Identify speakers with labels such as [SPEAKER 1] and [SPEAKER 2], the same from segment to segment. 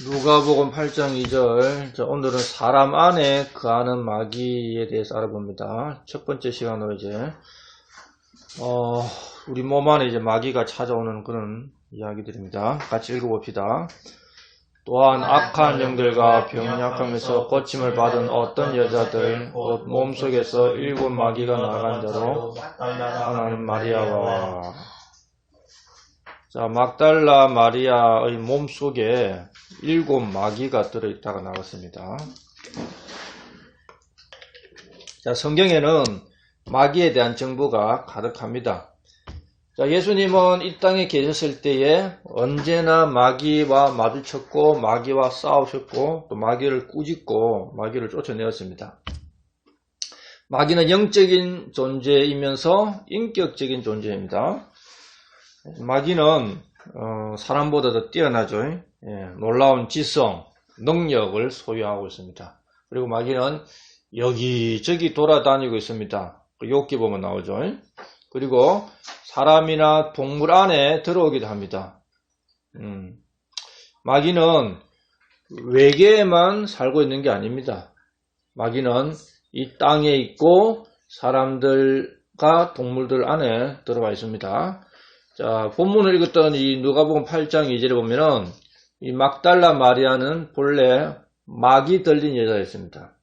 [SPEAKER 1] 누가복음 8장 2절. 오늘은 사람 안에 거하는 마귀에 대해서 알아봅니다. 첫 번째 시간으로 이제 우리 몸 안에 이제 마귀가 찾아오는 그런 이야기들입니다. 같이 읽어봅시다. 또한 악한 영들과 병약함에서 고침을 받은 어떤 여자들 곧 몸속에서 7 마귀가 나간 자로 하나는 마리아와. 자, 막달라 마리아의 몸속에 7 마귀가 들어있다가 나왔습니다. 자, 성경에는 마귀에 대한 정보가 가득합니다. 자, 예수님은 이 땅에 계셨을 때에 언제나 마귀와 마주쳤고 마귀와 싸우셨고 또 마귀를 꾸짖고 마귀를 쫓아내었습니다. 마귀는 영적인 존재이면서 인격적인 존재입니다. 마귀는 사람보다 더 뛰어나죠. 놀라운 지성, 능력을 소유하고 있습니다. 그리고 마귀는 여기저기 돌아다니고 있습니다. 욥기 보면 나오죠. 그리고 사람이나 동물 안에 들어오기도 합니다. 마귀는 외계에만 살고 있는 게 아닙니다. 마귀는 이 땅에 있고 사람들과 동물들 안에 들어와 있습니다. 자, 본문을 읽었던 이 누가복음 8장 2절에 보면은 이 막달라 마리아는 본래 마귀 들린 여자였습니다.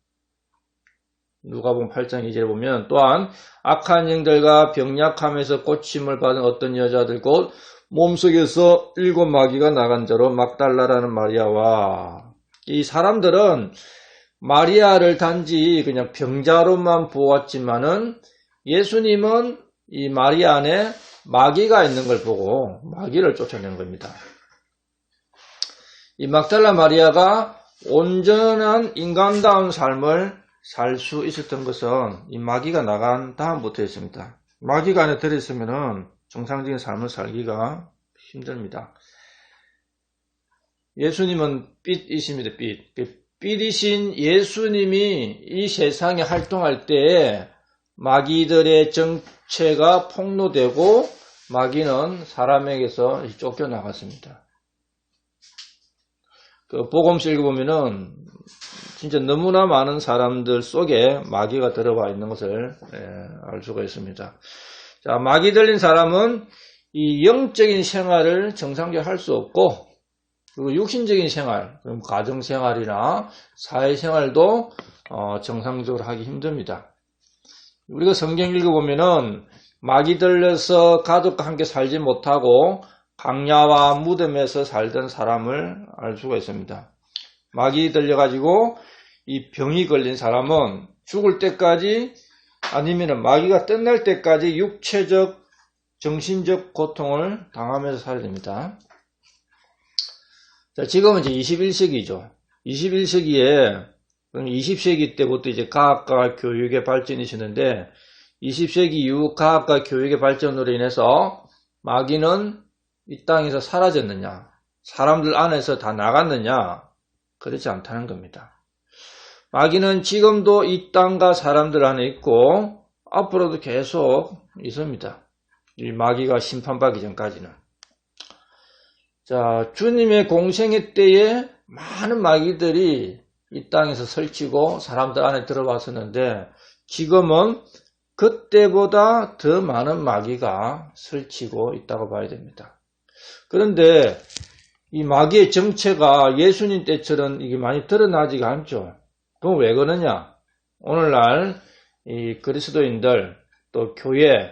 [SPEAKER 1] 누가복음 8장 2절에 보면 또한 악한 영들과 병약함에서 고침을 받은 어떤 여자들 곧 몸속에서 7 마귀가 나간 자로 막달라라는 마리아와. 이 사람들은 마리아를 단지 그냥 병자로만 보았지만은 예수님은 이 마리아 안에 마귀가 있는 걸 보고 마귀를 쫓아낸 겁니다. 이 막달라 마리아가 온전한 인간다운 삶을 살 수 있었던 것은 이 마귀가 나간 다음부터였습니다. 마귀가 안에 들어있으면 정상적인 삶을 살기가 힘듭니다. 예수님은 빛이십니다. 빛이신 예수님이 이 세상에 활동할 때에 마귀들의 정체가 폭로되고 마귀는 사람에게서 쫓겨나갔습니다. 그 복음서 읽어보면은 진짜 너무나 많은 사람들 속에 마귀가 들어와 있는 것을 알 수가 있습니다. 자, 마귀 들린 사람은 이 영적인 생활을 정상적으로 할 수 없고 그리고 육신적인 생활, 그럼 가정생활이나 사회생활도 정상적으로 하기 힘듭니다. 우리가 성경 읽어보면은 마귀 들려서 가족과 함께 살지 못하고 강야와 무덤에서 살던 사람을 알 수가 있습니다. 마귀 들려가지고 이 병이 걸린 사람은 죽을 때까지 아니면 마귀가 끝날 때까지 육체적, 정신적 고통을 당하면서 살아야 됩니다. 자, 지금은 이제 21세기죠. 21세기에 20세기 때부터 이제 과학과 교육의 발전이 있었는데 20세기 이후 과학과 교육의 발전으로 인해서 마귀는 이 땅에서 사라졌느냐, 사람들 안에서 다 나갔느냐, 그렇지 않다는 겁니다. 마귀는 지금도 이 땅과 사람들 안에 있고 앞으로도 계속 있습니다. 이 마귀가 심판받기 전까지는. 자, 주님의 공생애 때에 많은 마귀들이 이 땅에서 설치고 사람들 안에 들어왔었는데 지금은 그때보다 더 많은 마귀가 설치고 있다고 봐야 됩니다. 그런데 이 마귀의 정체가 예수님 때처럼 이게 많이 드러나지가 않죠. 그럼 왜 그러냐? 오늘날 이 그리스도인들 또 교회,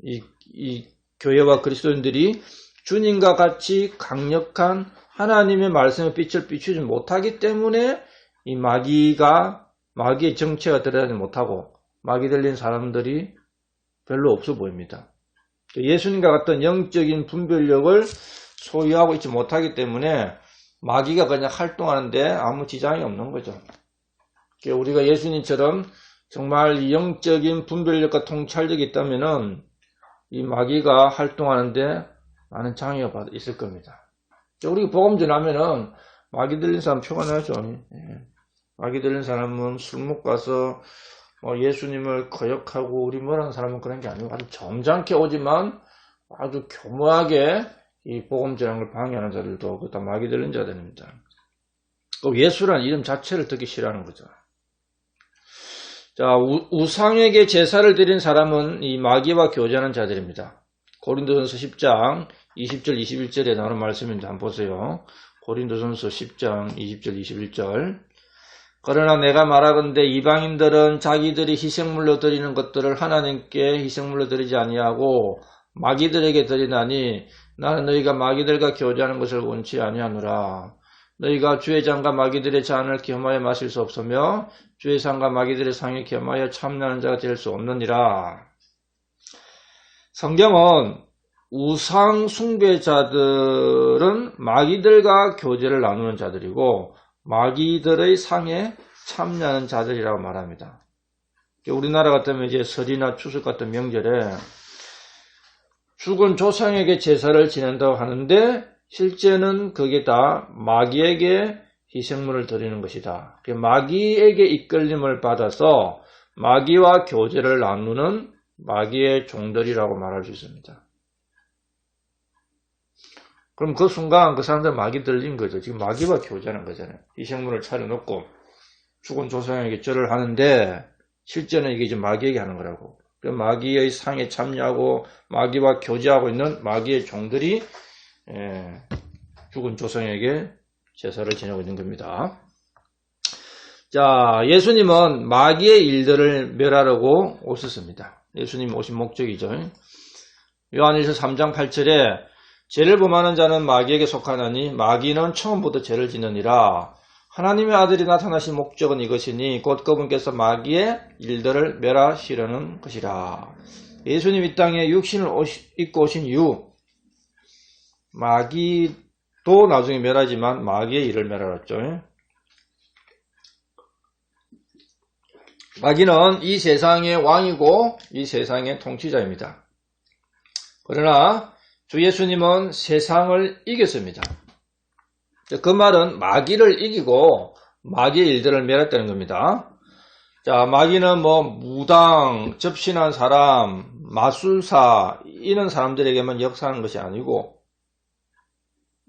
[SPEAKER 1] 이 교회와 그리스도인들이 주님과 같이 강력한 하나님의 말씀의 빛을 비추지 못하기 때문에 이 마귀의 정체가 드러나지 못하고 마귀 들린 사람들이 별로 없어 보입니다. 예수님과 같은 영적인 분별력을 소유하고 있지 못하기 때문에 마귀가 그냥 활동하는데 아무 지장이 없는 거죠. 우리가 예수님처럼 정말 이 영적인 분별력과 통찰력이 있다면은 이 마귀가 활동하는데 많은 장애가 있을 겁니다. 우리가 복음 전하면은 마귀 들린 사람 표가 나죠. 마귀 들린 사람은 술 먹고 가서 예수님을 거역하고 우리 뭐라는 사람은 그런 게 아니고 아주 점잖게 오지만 아주 교묘하게 이 복음 전하는 걸 방해하는 자들도 그다 마귀 들린 자들입니다. 꼭 예수라는 이름 자체를 듣기 싫어하는 거죠. 자, 우상에게 제사를 드린 사람은 이 마귀와 교제하는 자들입니다. 고린도전서 10장 20절 21절에 나오는 말씀인데 한번 보세요. 고린도전서 10장 20절 21절. 그러나 내가 말하건대 이방인들은 자기들이 희생물로 드리는 것들을 하나님께 희생물로 드리지 아니하고 마귀들에게 드리나니 나는 너희가 마귀들과 교제하는 것을 원치 아니하노라. 너희가 주의 잔과 마귀들의 잔을 겸하여 마실 수 없으며 주의 상과 마귀들의 상에 겸하여 참나는 자가 될 수 없느니라. 성경은 우상 숭배자들은 마귀들과 교제를 나누는 자들이고 마귀들의 상에 참여하는 자들이라고 말합니다. 우리나라 같으면 이제 설이나 추석 같은 명절에 죽은 조상에게 제사를 지낸다고 하는데 실제는 그게 다 마귀에게 희생물을 드리는 것이다. 마귀에게 이끌림을 받아서 마귀와 교제를 나누는 마귀의 종들이라고 말할 수 있습니다. 그럼 그 순간 그 사람들 마귀 들린 거죠. 지금 마귀와 교제하는 거잖아요. 희생물을 차려놓고 죽은 조상에게 절을 하는데 실제는 이게 이제 마귀에게 하는 거라고. 마귀의 상에 참여하고 마귀와 교제하고 있는 마귀의 종들이 죽은 조상에게 제사를 지내고 있는 겁니다. 자, 예수님은 마귀의 일들을 멸하려고 오셨습니다. 예수님 오신 목적이죠. 요한일서 3장 8절에 죄를 범하는 자는 마귀에게 속하나니 마귀는 처음부터 죄를 짓느니라. 하나님의 아들이 나타나신 목적은 이것이니 곧 그분께서 마귀의 일들을 멸하시려는 것이라. 예수님 이 땅에 육신을 입고 오신 이후 마귀도 나중에 멸하지만 마귀의 일을 멸하였죠. 마귀는 이 세상의 왕이고 이 세상의 통치자입니다. 그러나 주 예수님은 세상을 이겼습니다. 그 말은 마귀를 이기고 마귀의 일들을 멸했다는 겁니다. 자, 마귀는 무당, 접신한 사람, 마술사 이런 사람들에게만 역사하는 것이 아니고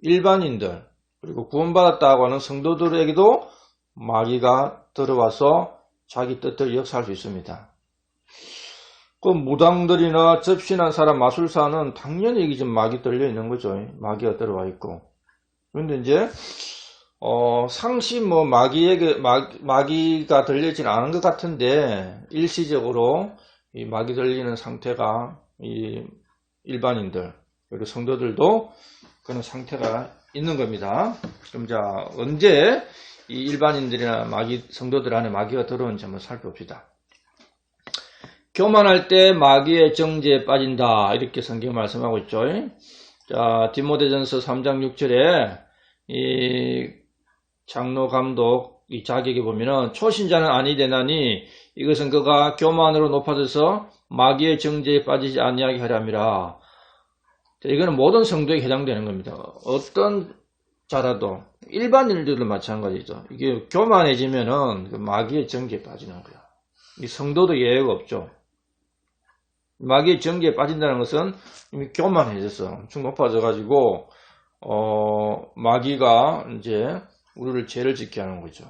[SPEAKER 1] 일반인들 그리고 구원받았다고 하는 성도들에게도 마귀가 들어와서 자기 뜻을 역사할 수 있습니다. 그 무당들이나 접신한 사람, 마술사는 당연히 이게 좀 마귀 들려 있는 거죠. 마귀가 들어와 있고. 그런데 이제 상시 마귀가 들리지는 않은 것 같은데 일시적으로 이 마귀 들리는 상태가 이 일반인들 그리고 성도들도 그런 상태가 있는 겁니다. 그럼 자, 언제 이 일반인들이나 성도들 안에 마귀가 들어오는지 한번 살펴봅시다. 교만할 때 마귀의 정죄에 빠진다. 이렇게 성경 말씀하고 있죠. 자, 디모데전서 3장 6절에 이 장로 감독 이 자격에 보면은 초신자는 아니 되나니 이것은 그가 교만으로 높아져서 마귀의 정죄에 빠지지 아니하게 하렴이라. 자, 이거는 모든 성도에게 해당되는 겁니다. 어떤 자라도 일반인들도 마찬가지죠. 이게 교만해지면은 그 마귀의 정죄에 빠지는 거야. 이 성도도 예외가 없죠. 마귀의 정죄에 빠진다는 것은 이미 교만해졌어. 엄청 높아져가지고 마귀가 이제 우리를 죄를 짓게 하는 거죠.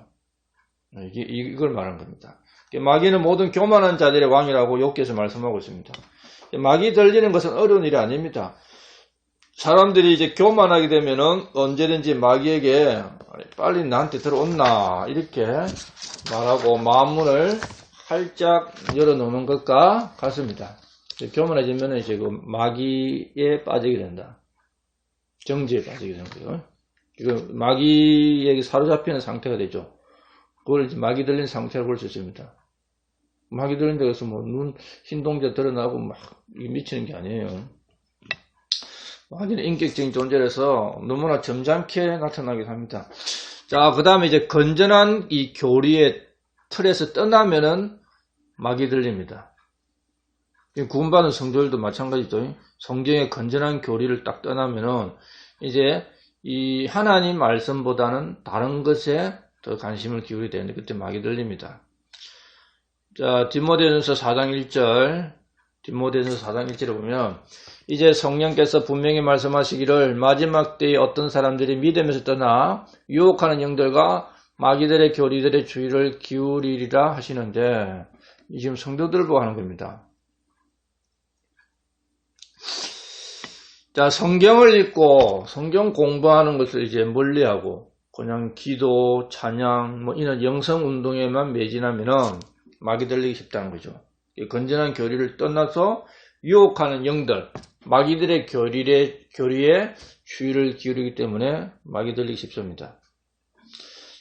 [SPEAKER 1] 이걸 말하는 겁니다. 마귀는 모든 교만한 자들의 왕이라고 욥기에서 말씀하고 있습니다. 마귀 들리는 것은 어려운 일이 아닙니다. 사람들이 이제 교만하게 되면은 언제든지 마귀에게 빨리 나한테 들어온나 이렇게 말하고 마음문을 활짝 열어놓는 것과 같습니다. 교만해지면 이제 그 마귀에 빠지게 된다. 정죄에 빠지게 되는 거예요. 그 마귀에게 사로잡히는 상태가 되죠. 그걸 이제 마귀 들린 상태라고 볼 수 있습니다. 마귀 들린 데서 눈 흰동자 드러나고 막 미치는 게 아니에요. 마귀는 인격적인 존재라서 너무나 점잖게 나타나기도 합니다. 자, 그 다음에 이제 건전한 이 교리의 틀에서 떠나면은 마귀 들립니다. 구원받은 성도들도 마찬가지죠. 성경의 건전한 교리를 딱 떠나면은 이제 이 하나님 말씀보다는 다른 것에 더 관심을 기울이게 되는데 그때 마귀 들립니다. 자, 디모데전서 4장 1절 디모데전서 4장 1절에 보면 이제 성령께서 분명히 말씀하시기를 마지막 때에 어떤 사람들이 믿음에서 떠나 유혹하는 영들과 마귀들의 교리들의 주의를 기울이리라 하시는데 이 지금 성도들을 보고 하는 겁니다. 자, 성경을 읽고 성경 공부하는 것을 이제 멀리하고 그냥 기도, 찬양, 이런 영성 운동에만 매진하면은 마귀 들리기 쉽다는 거죠. 건전한 교리를 떠나서 유혹하는 영들, 마귀들의 교리에 주의를 기울이기 때문에 마귀 들리기 쉽습니다.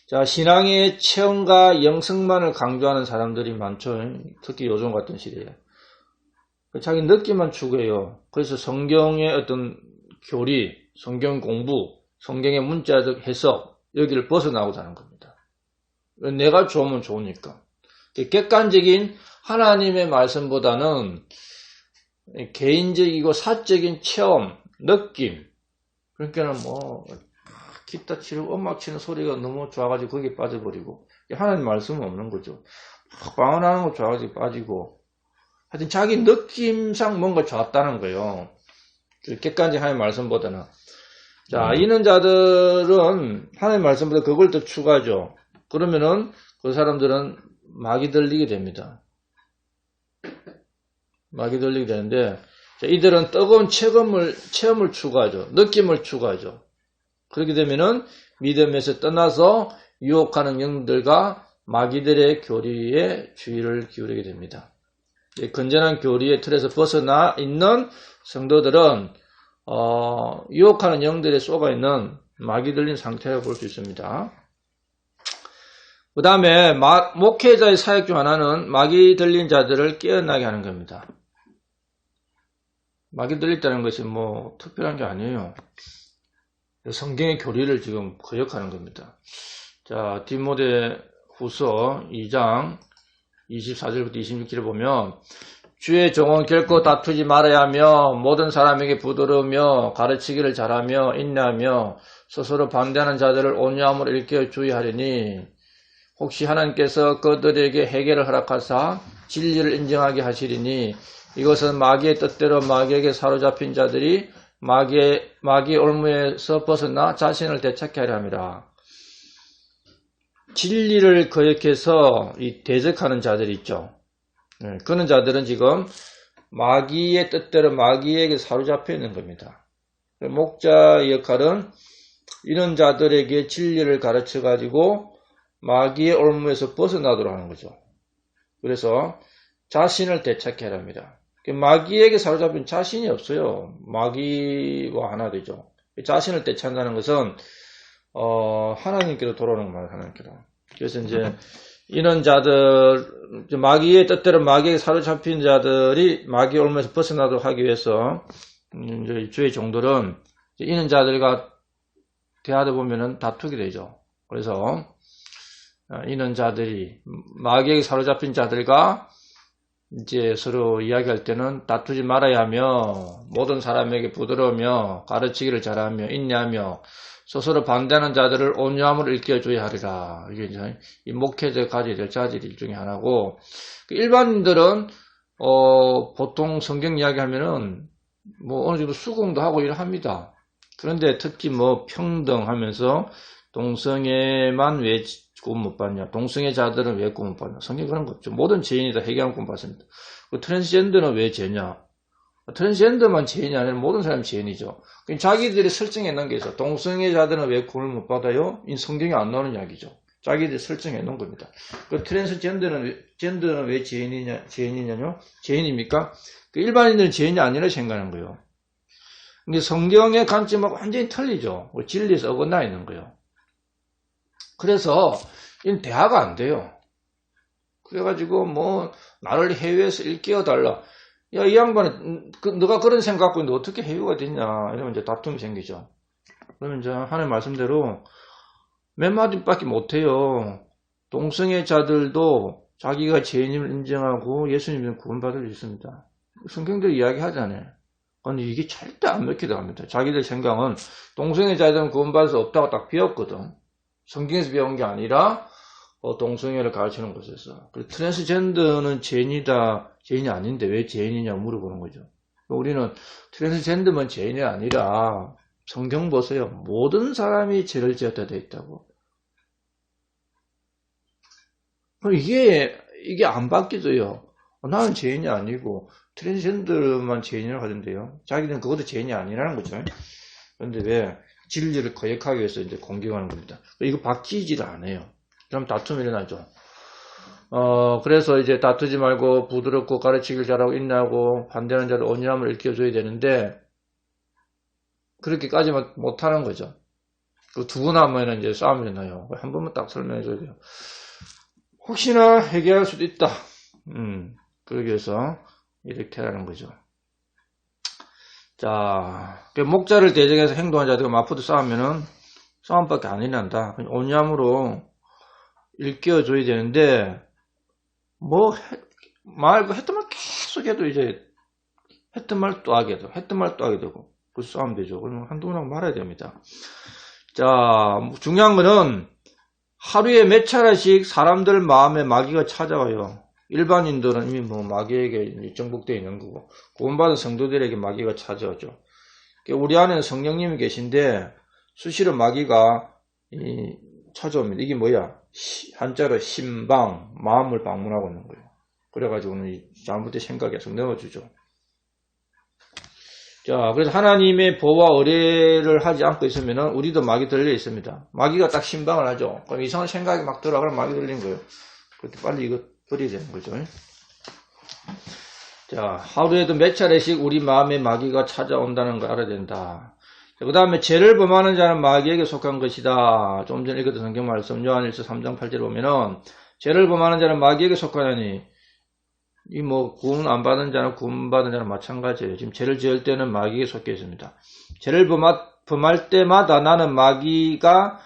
[SPEAKER 1] 자, 신앙의 체험과 영성만을 강조하는 사람들이 많죠. 특히 요즘 같은 시대에. 자기 느낌만 추구해요. 그래서 성경의 어떤 교리, 성경 공부, 성경의 문자적 해석, 여기를 벗어나고자 하는 겁니다. 내가 좋으면 좋으니까. 객관적인 하나님의 말씀보다는 개인적이고 사적인 체험, 느낌. 그러니까는 기타 치고 음악 치는 소리가 너무 좋아가지고 거기에 빠져버리고 하나님 말씀은 없는 거죠. 방언하는 거 좋아가지고 빠지고 하여튼 자기 느낌상 뭔가 좋았다는 거예요. 객관적인 하나님 말씀보다는. 자, 이런 자들은 하나님 말씀보다 그걸 더 추가하죠. 그러면은 그 사람들은 마귀 들리게 됩니다. 마귀 들리게 되는데 자, 이들은 뜨거운 체험을 추구하죠. 느낌을 추구하죠. 그렇게 되면은 믿음에서 떠나서 유혹하는 영들과 마귀들의 교리에 주의를 기울이게 됩니다. 건전한 교리의 틀에서 벗어나 있는 성도들은 유혹하는 영들에 쏘가 있는 마귀 들린 상태라고 볼 수 있습니다. 그 다음에 목회자의 사역 중 하나는 마귀 들린 자들을 깨어나게 하는 겁니다. 마귀 들렸다는 것이 특별한 게 아니에요. 성경의 교리를 지금 거역하는 겁니다. 자, 디모데 후서 2장 24절부터 26절에 보면 주의 종은 결코 다투지 말아야 하며 모든 사람에게 부드러우며 가르치기를 잘하며 인내하며 스스로 반대하는 자들을 온유함으로 일깨워 주의하려니 혹시 하나님께서 그들에게 해결을 허락하사 진리를 인정하게 하시리니 이것은 마귀의 뜻대로 마귀에게 사로잡힌 자들이 마귀의 올무에서 벗어나 자신을 되찾게 하려 함이라. 진리를 거역해서 대적하는 자들이 있죠. 그런 자들은 지금 마귀의 뜻대로 마귀에게 사로잡혀 있는 겁니다. 목자의 역할은 이런 자들에게 진리를 가르쳐 가지고 마귀의 올무에서 벗어나도록 하는 거죠. 그래서 자신을 되찾게 하려 합니다. 마귀에게 사로잡힌 자신이 없어요. 마귀와 하나 되죠. 자신을 되찾는다는 것은 하나님께로 돌아오는 말, 하나님께로. 그래서 이제 이런 자들, 마귀의 뜻대로 마귀에게 사로잡힌 자들이 마귀의 올무에서 벗어나도록 하기 위해서 이제 주의 종들은 이런 자들과 대하다 보면은 다투게 되죠. 그래서 이런 자들이 마귀에게 사로잡힌 자들과 이제 서로 이야기할 때는 다투지 말아야 하며 모든 사람에게 부드러우며 가르치기를 잘하며 인내하며 스스로 반대하는 자들을 온유함으로 일깨워줘야 하리라. 이게 이제 이 목회자가 가져야 될 자질 중에 하나고, 일반인들은 보통 성경 이야기하면은 어느 정도 수긍도 하고 일합니다. 그런데 특히 평등하면서 동성애만 왜 구원 못 받냐? 동성애 자들은 왜 구원 못 받냐? 성경이 그런 거 없죠. 모든 죄인이 다 해결한 구원 받습니다. 트랜스젠더는 왜 죄냐? 트랜스젠더만 죄인이 아니라 모든 사람이 죄인이죠. 자기들이 설정해 놓은 게 있어. 동성애 자들은 왜 구원을 못 받아요? 이 성경에 안 나오는 이야기죠. 자기들이 설정해 놓은 겁니다. 트랜스젠더는 왜 죄인이냐요? 죄인입니까? 일반인들은 죄인이 아니라 생각하는 거예요. 근데 성경의 관점하고 완전히 틀리죠. 진리에서 어긋나 있는 거예요. 그래서 이건 대화가 안 돼요. 그래가지고 나를 해외에서 일깨워달라. 야, 이 양반은 너가 그런 생각 갖고 있는데 어떻게 해외가 됐냐 이러면 이제 다툼이 생기죠. 그러면 이제 하나님 말씀대로 몇 마디밖에 못해요. 동성애자들도 자기가 죄인임을 인정하고 예수님을 구원받을 수 있습니다. 성경대로 이야기하잖아요. 근데 이게 절대 안 먹히다 합니다. 자기들 생각은 동성애자들은 구원받을 수 없다고 딱 비웠거든. 성경에서 배운 게 아니라 동성애를 가르치는 곳에서. 트랜스젠더는 죄인이다, 죄인이 아닌데 왜 죄인이냐 물어보는 거죠. 우리는 트랜스젠더만 죄인이 아니라 성경 보세요. 모든 사람이 죄를 지었다 되어 있다고. 이게 안 바뀌어요. 나는 죄인이 아니고 트랜스젠더만 죄인이라고 하던데요. 자기는 그것도 죄인이 아니라는 거죠. 그런데 왜 진리를 거역하기 위해서 이제 공격하는 겁니다. 이거 바뀌지를 않아요. 그럼 다툼이 일어나죠. 그래서 이제 다투지 말고 부드럽고 가르치길 잘하고 인내하고 반대하는 자를 온유함을 일깨워줘야 되는데 그렇게까지만 못하는 거죠. 그 두 번 하면 이제 싸움이 일어나요. 한 번만 딱 설명해줘야 돼요. 혹시나 해결할 수도 있다. 그러기 위해서 이렇게 하는 거죠. 자, 목자를 대적해서 행동한 자들과 마포도 싸우면은 싸움밖에 안 일어난다. 온유함으로 일깨워줘야 되는데, 했던 말 계속 해도 이제, 했던 말 또 하게 되고, 그 싸움 되죠. 그러면 한두 번 하고 말아야 됩니다. 자, 중요한 거는 하루에 몇 차례씩 사람들 마음에 마귀가 찾아와요. 일반인들은 이미 마귀에게 정복되어 있는 거고, 구원받은 성도들에게 마귀가 찾아오죠. 우리 안에는 성령님이 계신데, 수시로 마귀가 찾아옵니다. 이게 뭐야? 한자로 심방, 마음을 방문하고 있는 거예요. 그래가지고는 잘못된 생각에 계속 넣어주죠. 자, 그래서 하나님의 보호와 의뢰를 하지 않고 있으면 우리도 마귀 들려 있습니다. 마귀가 딱 심방을 하죠. 그럼 이상한 생각이 막 들어가면 마귀 들린 거예요. 그때 빨리 이거 버려야 되는 거죠. 자, 하루에도 몇 차례씩 우리 마음에 마귀가 찾아온다는 걸 알아야 된다. 그 다음에 죄를 범하는 자는 마귀에게 속한 것이다. 좀 전에 읽었던 성경 말씀 요한일서 3장 8절에 보면은 죄를 범하는 자는 마귀에게 속하냐니 구원 안 받은 자는 구원 받은 자는 마찬가지예요. 지금 죄를 지을 때는 마귀에게 속해 있습니다. 죄를 범할 때마다 나는 마귀가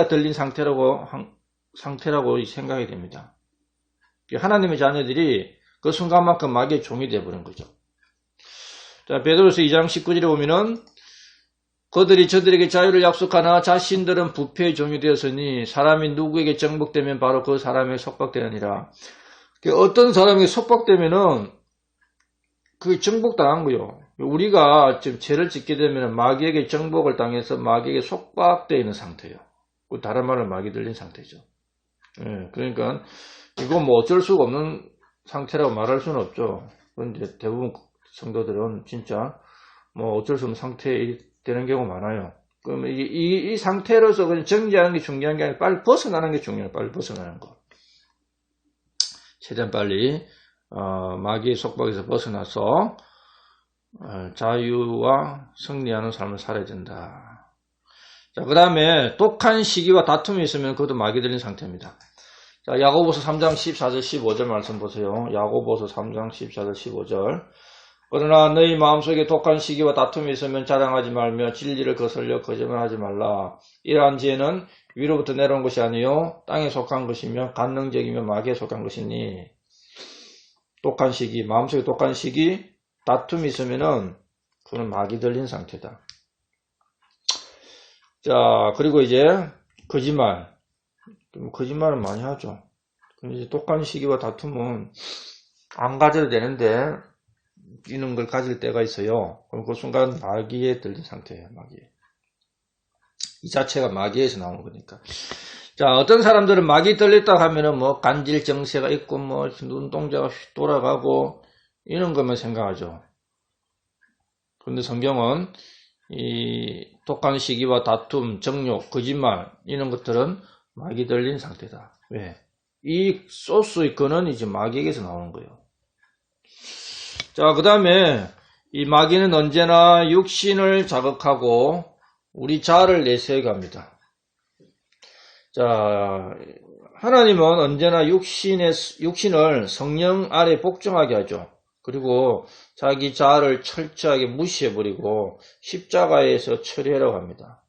[SPEAKER 1] 들린 상태라고 생각이 됩니다. 하나님의 자녀들이 그 순간만큼 마귀의 종이 되어버린 거죠. 자, 베드로서 2장 19절에 보면은 그들이 저들에게 자유를 약속하나 자신들은 부패의 종이 되었으니 사람이 누구에게 정복되면 바로 그 사람에게 속박되느니라. 어떤 사람에게 속박되면은 그게 정복당한 거예요. 우리가 지금 죄를 짓게 되면 마귀에게 정복을 당해서 마귀에게 속박되어 있는 상태예요. 다른 말로 마귀 들린 상태죠. 예, 그러니까 이거 어쩔 수가 없는 상태라고 말할 수는 없죠. 그런데 대부분 성도들은 진짜 어쩔 수 없는 상태에 되는 경우가 많아요. 그러면 이 상태로서 그냥 정지하는 게 중요한 게 아니라 빨리 벗어나는 게 중요해요. 빨리 벗어나는 거. 최대한 빨리 마귀의 속박에서 벗어나서 자유와 승리하는 삶을 살아야 된다. 자, 그 다음에 독한 시기와 다툼이 있으면 그것도 마귀 들린 상태입니다. 자, 야고보서 3장 14절 15절 말씀 보세요. 야고보서 3장 14절 15절. 그러나 너희 마음속에 독한 시기와 다툼이 있으면 자랑하지 말며 진리를 거슬려 거짓말하지 말라. 이러한 지혜는 위로부터 내려온 것이 아니요 땅에 속한 것이며 간능적이며 마귀에 속한 것이니. 독한 시기, 마음속에 독한 시기, 다툼이 있으면은 그건 마귀 들린 상태다. 자, 그리고 이제 거짓말. 거짓말은 많이 하죠. 근데 이제 독한 시기와 다툼은 안 가져도 되는데 이런 걸 가질 때가 있어요. 그럼 그 순간 마귀에 들린 상태예요. 마귀. 이 자체가 마귀에서 나오는 거니까. 자, 어떤 사람들은 마귀 들렸다 하면은 간질 정세가 있고 눈동자가 돌아가고 이런 것만 생각하죠. 그런데 성경은 이 독한 시기와 다툼, 정욕, 거짓말 이런 것들은 마귀 들린 상태다. 왜? 이 소스의 근원이 이제 마귀에게서 나오는 거예요. 자, 그 다음에 이 마귀는 언제나 육신을 자극하고 우리 자아를 내세우게 합니다. 자, 하나님은 언제나 육신을 성령 아래 복종하게 하죠. 그리고 자기 자아를 철저하게 무시해버리고 십자가에서 처리하라고 합니다.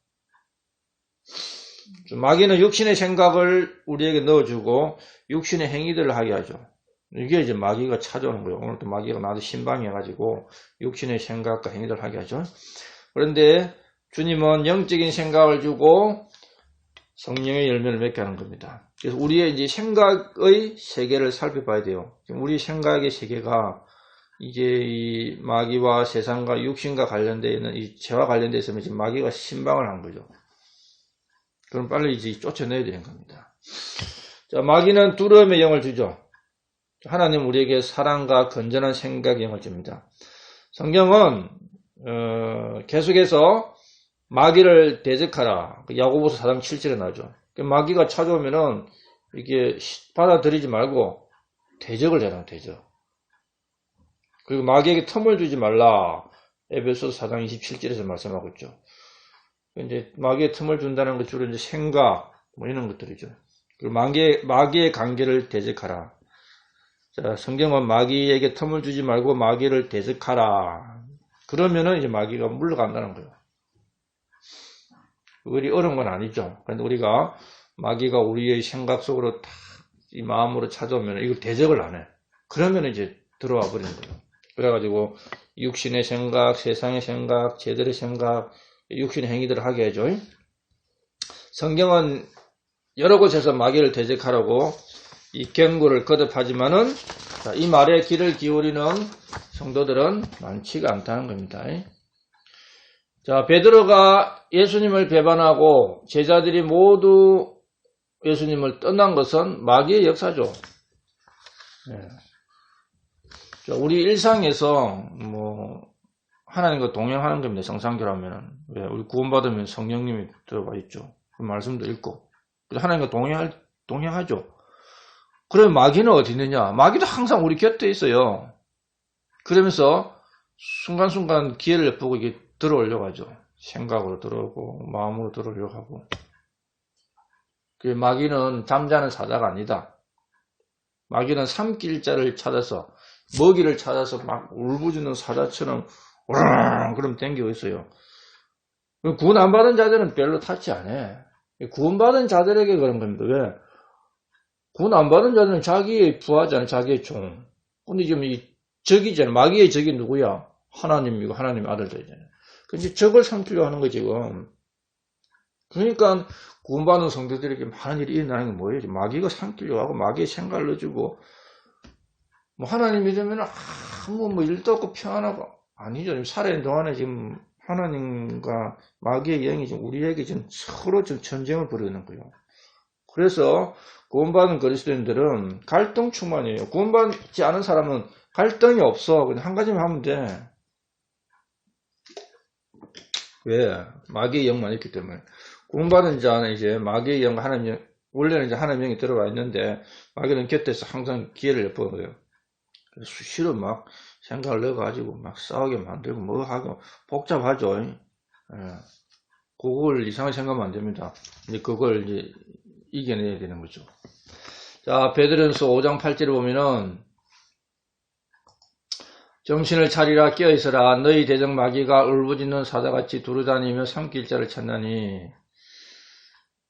[SPEAKER 1] 마귀는 육신의 생각을 우리에게 넣어주고 육신의 행위들을 하게 하죠. 이게 이제 마귀가 찾아오는 거예요. 오늘도 마귀가 나도 신방해가지고 육신의 생각과 행위들을 하게 하죠. 그런데 주님은 영적인 생각을 주고 성령의 열매를 맺게 하는 겁니다. 그래서 우리의 이제 생각의 세계를 살펴봐야 돼요. 지금 우리 생각의 세계가 이제 이 마귀와 세상과 육신과 관련되어 있는 이 죄와 관련되어 있으면 지금 마귀가 신방을 한 거죠. 그럼 빨리 이제 쫓아내야 되는 겁니다. 자, 마귀는 두려움의 영을 주죠. 하나님 우리에게 사랑과 건전한 생각의 영을 줍니다. 성경은 계속해서 마귀를 대적하라. 야고보서 4장 7절에 나오죠. 마귀가 찾아오면은 이게 받아들이지 말고 대적을 해라, 대적. 그리고 마귀에게 틈을 주지 말라. 에베소서 4장 27절에서 말씀하고 있죠. 이제 마귀에 틈을 준다는 것 주로 이제 생각 뭐 이런 것들이죠. 그리고 마귀의 관계를 대적하라. 자, 성경은 마귀에게 틈을 주지 말고 마귀를 대적하라. 그러면은 이제 마귀가 물러간다는 거예요. 그리 어려운 건 아니죠. 그런데 우리가 마귀가 우리의 생각 속으로 다 이 마음으로 찾아오면 이걸 대적을 안 해. 그러면 이제 들어와 버리는 거예요. 그래가지고 육신의 생각, 세상의 생각, 제들의 생각, 육신의 행위들을 하게 해줘. 성경은 여러 곳에서 마귀를 대적하라고 이 경고를 거듭하지만은 이 말에 귀를 기울이는 성도들은 많지가 않다는 겁니다. 자, 베드로가 예수님을 배반하고 제자들이 모두 예수님을 떠난 것은 마귀의 역사죠. 자, 우리 일상에서 뭐 하나님과 동행하는 겁니다. 성상교라면은 우리 구원받으면 성령님이 들어가 있죠. 그 말씀도 읽고 하나님과 동행하죠. 그럼 마귀는 어디 있느냐? 마귀도 항상 우리 곁에 있어요. 그러면서 순간순간 기회를 엿보고 이게 들어오려고 하죠. 생각으로 들어오고 마음으로 들어오려고 하고. 그 마귀는 잠자는 사자가 아니다. 마귀는 삼킬 자를 찾아서 먹이를 찾아서 막 울부짖는 사자처럼 오랑 그럼 땡기고 있어요. 구원 안 받은 자들은 별로 타치 안 해. 구원받은 자들에게 그런 겁니다. 왜? 구원 안 받은 자들은 자기의 부하잖아요. 자기의 종. 근데 지금 이 적이잖아요. 마귀의 적이 누구야? 하나님이고 하나님의 아들들이잖아요. 근데 적을 삼키려고 하는 거지 지금. 그러니까 구원받은 성도들에게 많은 일이 일어나는 게 뭐예요? 마귀가 삼키려고 하고 마귀의 생각을 넣어주고 뭐 하나님 믿으면 아무 뭐 일도 없고 평안하고 아니죠. 살아있는 동안에 지금 하나님과 마귀의 영이 지금 우리에게 지금 서로 지금 전쟁을 벌이는 거예요. 그래서 구원받은 그리스도인들은 갈등 충만이에요. 구원받지 않은 사람은 갈등이 없어. 그냥 한 가지만 하면 돼. 왜? 마귀의 영만 있기 때문에. 구원받은 자는 이제 마귀의 영, 하나님 영, 원래는 이제 하나님 영이 들어와 있는데 마귀는 곁에서 항상 기회를 엿보는 거예요. 그래서 수시로 막 생각을 넣어가지고 막 싸우게 만들고 뭐 하고 복잡하죠. 그걸 이상하게 생각하면 안 됩니다. 이제 그걸 이제 이겨내야 되는 거죠. 자, 베드로전서 5장 8절을 보면은 정신을 차리라 깨어있어라 너희 대적 마귀가 울부짖는 사자같이 두루다니며 삼킬 자를 찾나니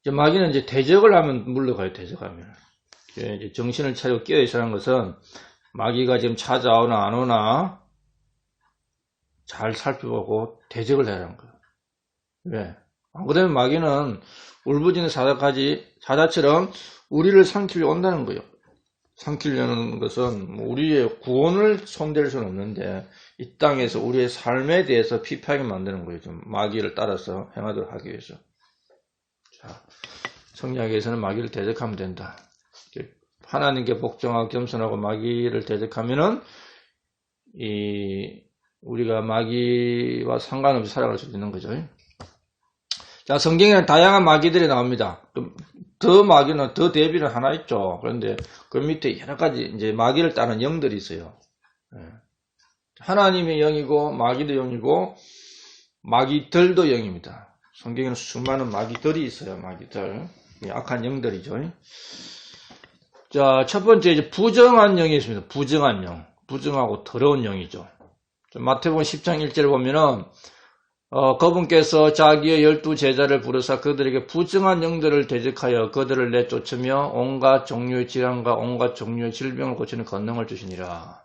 [SPEAKER 1] 이제 마귀는 이제 대적을 하면 물러가요. 대적하면 이제 정신을 차리고 깨어있으라는 것은 마귀가 지금 찾아오나 안 오나 잘 살펴보고 대적을 해라는 거예요. 왜? 안 그러면 마귀는 울부짖는 사자처럼 우리를 삼키려 온다는 거예요. 삼키려는 것은 우리의 구원을 손댈 수는 없는데 이 땅에서 우리의 삶에 대해서 피폐하게 만드는 거예요. 좀 마귀를 따라서 행하도록 하기 위해서. 자, 성경에서는 마귀를 대적하면 된다. 하나님께 복종하고 겸손하고 마귀를 대적하면은 우리가 마귀와 상관없이 살아갈 수 있는 거죠. 자, 성경에는 다양한 마귀들이 나옵니다. 더 마귀는, 더 대비는 하나 있죠. 그런데 그 밑에 여러 가지 이제 마귀를 따르는 영들이 있어요. 하나님의 영이고, 마귀도 영이고, 마귀들도 영입니다. 성경에는 수많은 마귀들이 있어요. 마귀들. 악한 영들이죠. 자, 첫 번째 이제 부정한 영이 있습니다. 부정한 영. 부정하고 더러운 영이죠. 마태복음 10장 1절을 보면은 그분께서 자기의 12 제자를 부르사 그들에게 부정한 영들을 대적하여 그들을 내쫓으며 온갖 종류의 질환과 온갖 종류의 질병을 고치는 권능을 주시니라.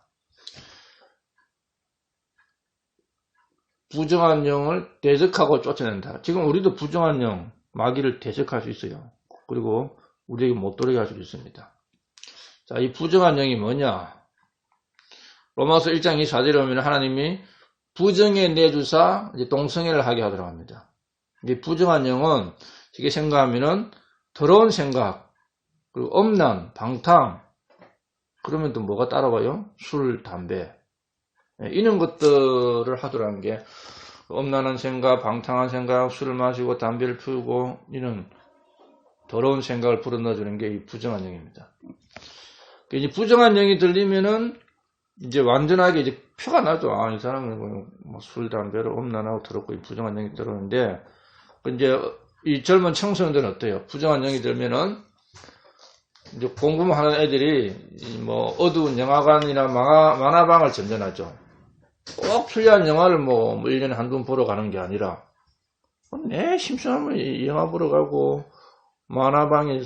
[SPEAKER 1] 부정한 영을 대적하고 쫓아낸다. 지금 우리도 부정한 영, 마귀를 대적할 수 있어요. 그리고 우리에게 못 돌아게 할 수도 있습니다. 자, 이 부정한 영이 뭐냐? 로마서 1장 24절에 보면 하나님이 부정에 내주사 이제 동성애를 하게 하더라고 합니다. 이 부정한 영은 쉽게 생각하면은 더러운 생각, 그리고 엄란, 방탕, 그러면 또 뭐가 따라와요? 술, 담배. 이런 것들을 하더라는 게 엄란한 생각, 방탕한 생각, 술을 마시고 담배를 피우고 이런 더러운 생각을 불어넣어주는 게 이 부정한 영입니다. 이제 부정한 영이 들리면은 이제 완전하게 이제 표가 나죠. 아, 이 사람은 뭐 술, 담배를 엄란하고 더럽고 이 부정한 영이 들어오는데, 이제 이 젊은 청소년들은 어때요? 부정한 영이 들면은 이제 공부만 하는 애들이 뭐 어두운 영화관이나 만화방을 전전하죠. 꼭 필요한 영화를 뭐 1년에 한두 번 보러 가는 게 아니라, 심심하면 영화 보러 가고 만화방에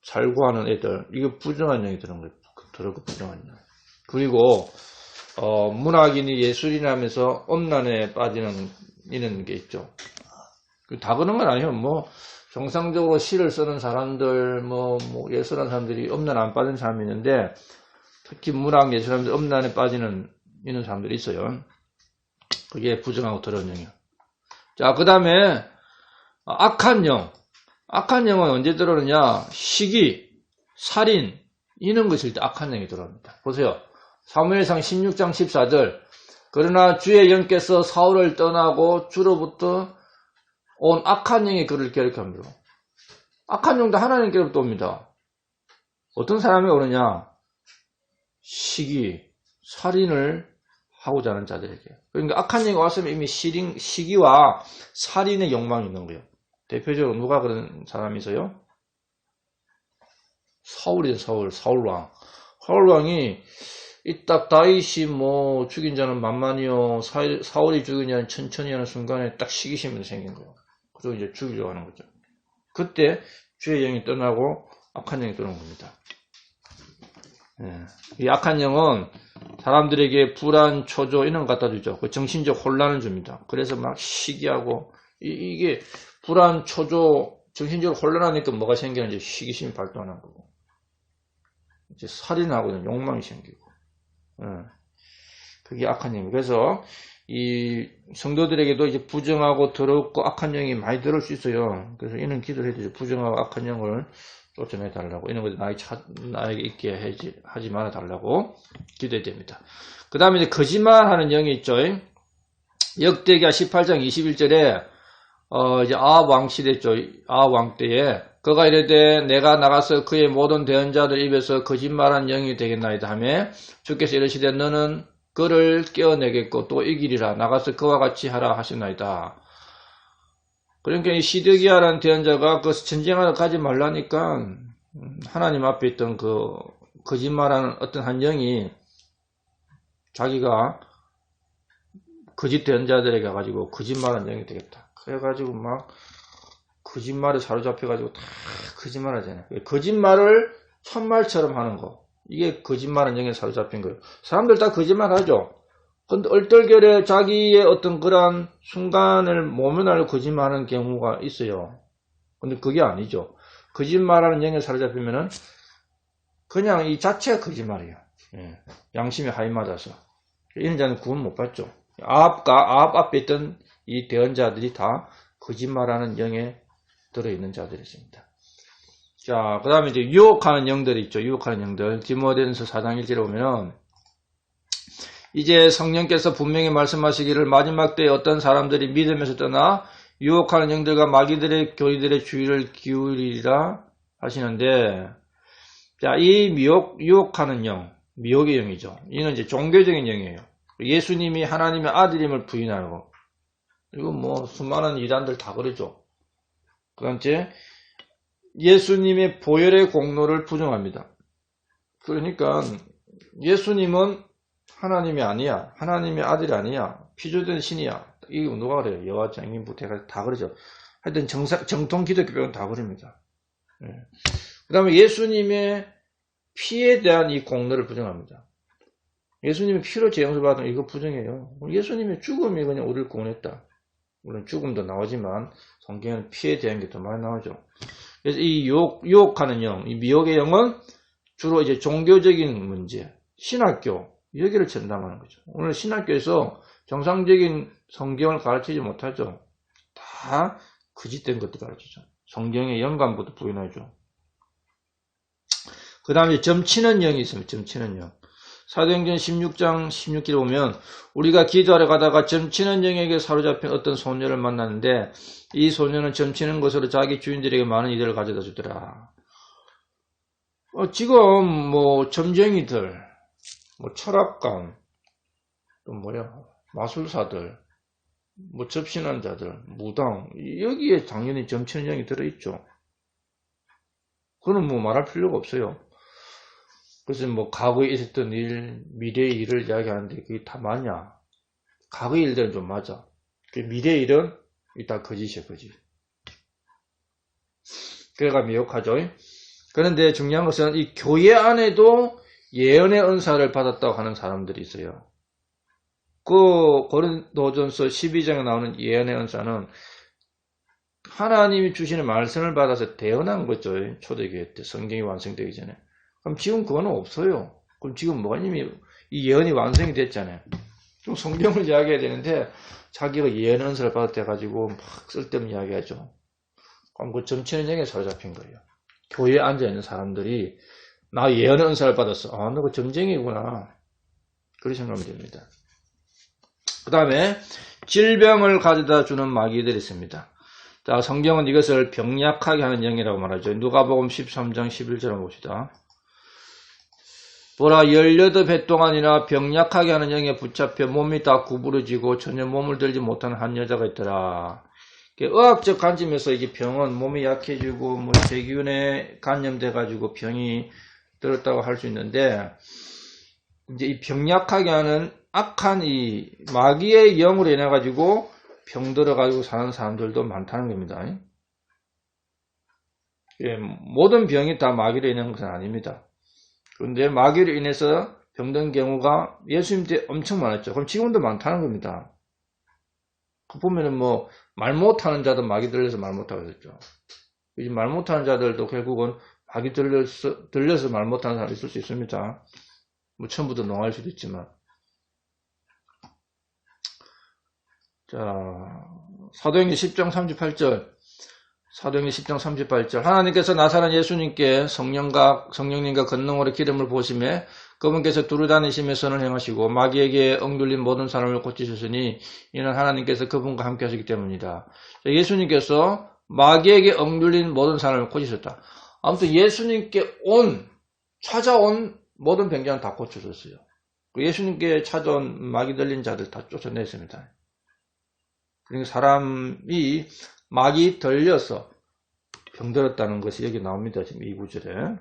[SPEAKER 1] 살고 하는 애들, 이거 부정한 영이 들은 거예요. 더럽고 부정한 영. 그리고 문학인이 예술이나 하면서 엄란에 빠지는 이런 게 있죠. 다 그런 건 아니에요. 뭐 정상적으로 시를 쓰는 사람들, 뭐 예술하는 사람들이 엄란 안 빠진 사람이 있는데, 특히 문학 예술하면서 엄란에 빠지는 이런 사람들이 있어요. 그게 부정하고 더러운 영이에요. 자, 그 다음에 악한 영. 악한 영은 언제 들어오느냐? 시기, 살인, 이런 것일 때 악한 영이 들어옵니다. 보세요. 사무엘상 16장 14절. 그러나 주의 영께서 사울을 떠나고 주로부터 온 악한 영이 그를 괴롭힙니다. 악한 영도 하나님께로부터 옵니다. 어떤 사람이 오느냐? 시기, 살인을 하고자 하는 자들에게. 그러니까 악한 영이 왔으면 이미 시기와 살인의 욕망이 있는 거예요. 대표적으로 누가 그런 사람이 있어요? 사울이죠, 사울왕. 사울왕이 딱 다윗이 뭐 죽인 자는 만만이요, 사울이 죽인 자는 천천히 하는 순간에 딱 시기심이 생긴 거예요. 그리고 이제 죽이려고 하는 거죠. 그때 주의 영이 떠나고 악한 영이 떠난 겁니다. 이 악한 영은 사람들에게 불안, 초조 이런 거 갖다 주죠. 그 정신적 혼란을 줍니다. 그래서 막 시기하고 이게 불안, 초조, 정신적으로 혼란하니까 뭐가 생기는지 시기심이 발동하는 거고, 이제 살인하고는 욕망이 생기고, 그게 악한 영이에요. 그래서 이 성도들에게도 이제 부정하고 더럽고 악한 영이 많이 들어올 수 있어요. 그래서 이런 기도를 해주죠. 부정하고 악한 영을 쫓아내 달라고, 이런 것들 나에게 있게 하지 말아 달라고 기도해야 됩니다. 그 다음에 이제 거짓말하는 영이 있죠. 역대기야 18장 21절에 이제 아합 왕 시대죠. 아합 왕 때에 그가 이르되 내가 나가서 그의 모든 대언자들 입에서 거짓말한 영이 되겠나이다 하며 주께서 이르시되 너는 그를 깨어내겠고 또 이기리라. 나가서 그와 같이 하라 하시나이다. 그러니까 이 시드기야라는 대언자가 그 전쟁하러 가지 말라니까 하나님 앞에 있던 그 거짓말하는 어떤 한 영이 자기가 거짓 대언자들에게 가가지고 거짓말하는 영이 되겠다. 그래가지고 막 거짓말에 사로잡혀가지고 다 거짓말 하잖아요. 거짓말을 참말처럼 하는 거. 이게 거짓말은 영에 사로잡힌 거예요. 사람들 다 거짓말 하죠. 근데 얼떨결에 자기의 어떤 그런 순간을 모면하려 거짓말하는 경우가 있어요. 근데 그게 아니죠. 거짓말하는 영에 사로잡히면은 그냥 이 자체가 거짓말이에요. 양심이 하이 맞아서. 이런 자는 구원 못 받죠. 아합 앞에 있던 이 대언자들이 다 거짓말하는 영에 들어있는 자들이었습니다. 자, 그 다음에 이제 유혹하는 영들이 있죠. 유혹하는 영들. 디모데전서 4장 1절에 보면은 이제 성령께서 분명히 말씀하시기를 마지막 때에 어떤 사람들이 믿음에서 떠나 유혹하는 영들과 마귀들의 교리들의 주의를 기울이리라 하시는데, 자, 이 유혹하는 영, 미혹의 영이죠. 이는 이제 종교적인 영이에요. 예수님이 하나님의 아들임을 부인하고, 이거 뭐 수많은 이단들 다 그러죠. 그 번째, 예수님의 보혈의 공로를 부정합니다. 그러니까 예수님은 하나님이 아니야. 하나님의 아들이 아니야. 피조된 신이야. 이거 누가 그래요? 여호와 장인부 대가 다 그러죠. 하여튼 정통 기독교는 다 그럽니다. 그 다음에 예수님의 피에 대한 이 공로를 부정합니다. 예수님의 피로 재용서 받은 이거 부정해요. 예수님의 죽음이 그냥 우리를 구원했다. 물론 죽음도 나오지만 성경에는 피에 대한 게 더 많이 나오죠. 그래서 이 유혹하는 영, 이 미혹의 영은 주로 이제 종교적인 문제, 신학교, 여기를 전담하는 거죠. 오늘 신학교에서 정상적인 성경을 가르치지 못하죠. 다 거짓된 것들 가르치죠. 성경의 연관부터 부인하죠. 그 다음에 점치는 영이 있습니다. 점치는 영. 사도행전 16장 16절에 보면 우리가 기도하러 가다가 점치는 영에게 사로잡힌 어떤 소녀를 만났는데 이 소녀는 점치는 것으로 자기 주인들에게 많은 이들을 가져다 주더라. 지금 뭐 점쟁이들, 뭐 철학관, 또 마술사들, 뭐 접신한 자들, 무당, 여기에 당연히 점치는 영이 들어있죠. 그건 뭐 말할 필요가 없어요. 그래서 뭐 과거에 있었던 일, 미래의 일을 이야기하는데 그게 다 맞냐? 과거의 일들은 좀 맞아. 미래의 일은 다 거짓이야, 거짓. 그래가 미혹하죠. 그런데 중요한 것은 이 교회 안에도 예언의 은사를 받았다고 하는 사람들이 있어요. 그 고린도전서 12장에 나오는 예언의 은사는 하나님이 주시는 말씀을 받아서 대언한 거죠. 초대교회 때 성경이 완성되기 전에. 그럼 지금 그거는 없어요. 그럼 지금 뭐가 이미 이 예언이 완성이 됐잖아요. 좀 성경을 이야기해야 되는데 자기가 예언의 은사를 받았다 가지고 막 쓸데없는 이야기하죠. 그럼 그 점치는 영에 사로잡힌 거예요. 교회에 앉아있는 사람들이 나 예언의 은사를 받았어. 아, 너 그 점쟁이구나. 그렇게 생각하면 됩니다. 그 다음에 질병을 가져다 주는 마귀들이 있습니다. 자, 성경은 이것을 병약하게 하는 영이라고 말하죠. 누가복음 13장 11절 한번 봅시다. 보라 18해 동안이나 병약하게 하는 영에 붙잡혀 몸이 다 구부러지고 전혀 몸을 들지 못하는 한 여자가 있더라. 의학적 관점에서 이게 병은 몸이 약해지고 뭐 세균에 감염돼 가지고 병이 들었다고 할 수 있는데 이제 이 병약하게 하는 악한 이 마귀의 영으로 인해 가지고 병 들어 가지고 사는 사람들도 많다는 겁니다. 모든 병이 다 마귀로 인한 것은 아닙니다. 그런데 마귀로 인해서 병든 경우가 예수님 때 엄청 많았죠. 그럼 지금도 많다는 겁니다. 보면은 뭐 말 못하는 자도 마귀 들려서 말 못하고 있었죠. 말 못하는 자들도 결국은 마귀 들려서 말 못하는 사람이 있을 수 있습니다. 뭐 처음부터 농할 수도 있지만. 자, 사도행전 10장 38절. 사도행전 10장 38절. 하나님께서 나사렛 예수님께 성령님과 권능으로 기름을 부으시매 그분께서 두루 다니시며 선을 행하시고 마귀에게 억눌린 모든 사람을 고치셨으니 이는 하나님께서 그분과 함께 하시기 때문이다. 예수님께서 마귀에게 억눌린 모든 사람을 고치셨다. 아무튼 예수님께 찾아온 모든 병자는 다 고쳐졌어요. 예수님께 찾아온 마귀 들린 자들 다 쫓아냈습니다. 그러니까 사람이 마귀 들려서 병들었다는 것이 여기 나옵니다. 지금 이 구절에.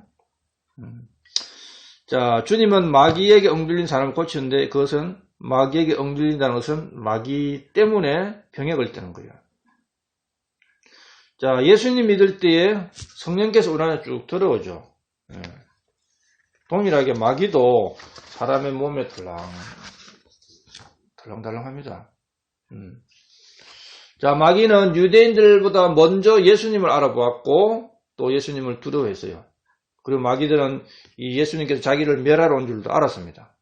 [SPEAKER 1] 자, 주님은 마귀에게 억눌린 사람을 고치는데 그것은 마귀에게 억눌린다는 것은 마귀 때문에 병에 걸렸다는 거예요. 자, 예수님 믿을 때에 성령께서 우리 안에 쭉 들어오죠. 동일하게 마귀도 사람의 몸에 덜렁덜렁합니다. 자, 마귀는 유대인들보다 먼저 예수님을 알아보았고 또 예수님을 두려워했어요. 그리고 마귀들은 이 예수님께서 자기를 멸하러 온 줄도 알았습니다.